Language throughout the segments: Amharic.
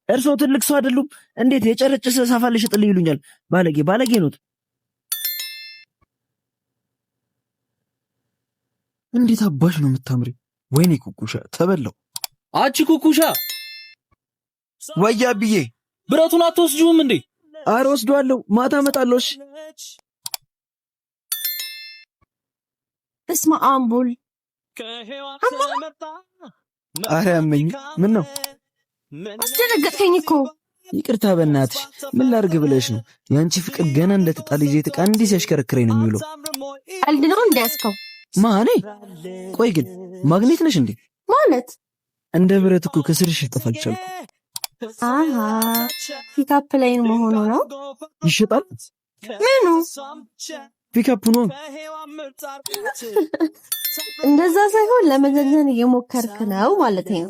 እርሶ ትልቅ ሰው አይደሉም? እንዴት የጨረጨሰ ሳፋ ልሽጥልህ ይሉኛል? ባለጌ ነው። እንዴት አባሽ ነው የምታምሪ! ወይኔ ኩኩሻ ተበላው። አቺ ኩኩሻ ወያ ብዬ ብረቱን አትወስጂውም እንዴ? አረ ወስዷለሁ፣ ማታ እመጣለሁ። እሺ እስማ አምቡል አረ ያመኝ። ምን ነው አስደነገጥከኝ እኮ። ይቅርታ በእናትሽ። ምን ላድርግ ብለሽ ነው? ያንቺ ፍቅር ገና እንደተጣለ ይዘት ቃ እንዲህ ሲያሽከረክረኝ ነው የሚውለው። ቀልድ ነው እንዲያስከው ማኔ። ቆይ ግን ማግኔት ነሽ እንዴ? ማለት እንደ ብረት እኮ ከስርሽ ተፈልቻለሁ። አሃ ፒካፕ ላይን መሆኑ ነው። ይሸጣል? ምኑ? ፒካፕ ነው። እንደዛ ሳይሆን ለመዘዘን እየሞከርክ ነው ማለት ነው።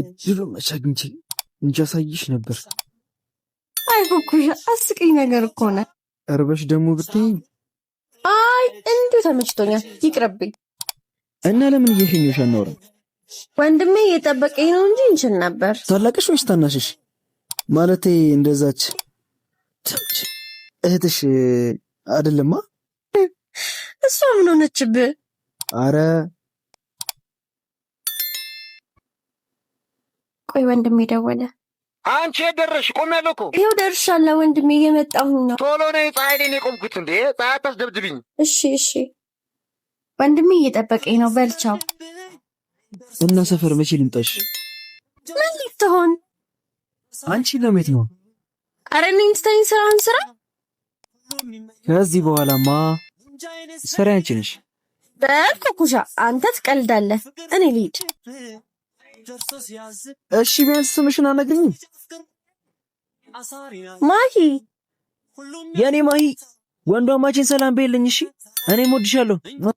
እጅሩ መቻግንቺ እንጃ ሳይሽ ነበር። አይ ኩኩሻ አስቂኝ ነገር እኮ ነው። እርበሽ ደግሞ ብትይኝ። አይ እንዴ ተመችቶኛል፣ ይቅርብኝ። እና ለምን እየሸኘሽ አናወራም? ወንድሜ እየጠበቀኝ ነው እንጂ እንችል ነበር። ታላቅሽ ወይስ ታናሽሽ? ማለቴ እንደዛች እህትሽ አይደለማ? እሷ ምን ሆነችብህ? አረ ቆይ ወንድሜ ደወለ። አንቺ የደረሽ ቆሜያለሁ እኮ። ይኸው ደርሻለሁ ወንድሜ፣ እየመጣሁኝ ነው። ቶሎ ነይ፣ ፀሐይ ላይ ነው የቆምኩት። እንዴ ፀሐይ አታስደብድብኝ። እሺ ወንድሜ እየጠበቀኝ ነው። በልቻው እና ሰፈር መቼ ልምጣሽ? ምን ልትሆን? አንቺ ለሜት ነው? አረ እኔን ትተኝ ስራህን ስራ። ከዚህ በኋላማ ስራ አንቺ ነሽ። በኩኩሻ አንተ ትቀልዳለህ። እኔ ልሂድ። እሺ ቢያንስ ስምሽን አነግሪኝ። ማሂ፣ የኔ ማሂ። ወንዷ ማችን ሰላም በይልኝ። እሺ እኔም ወድሻለሁ።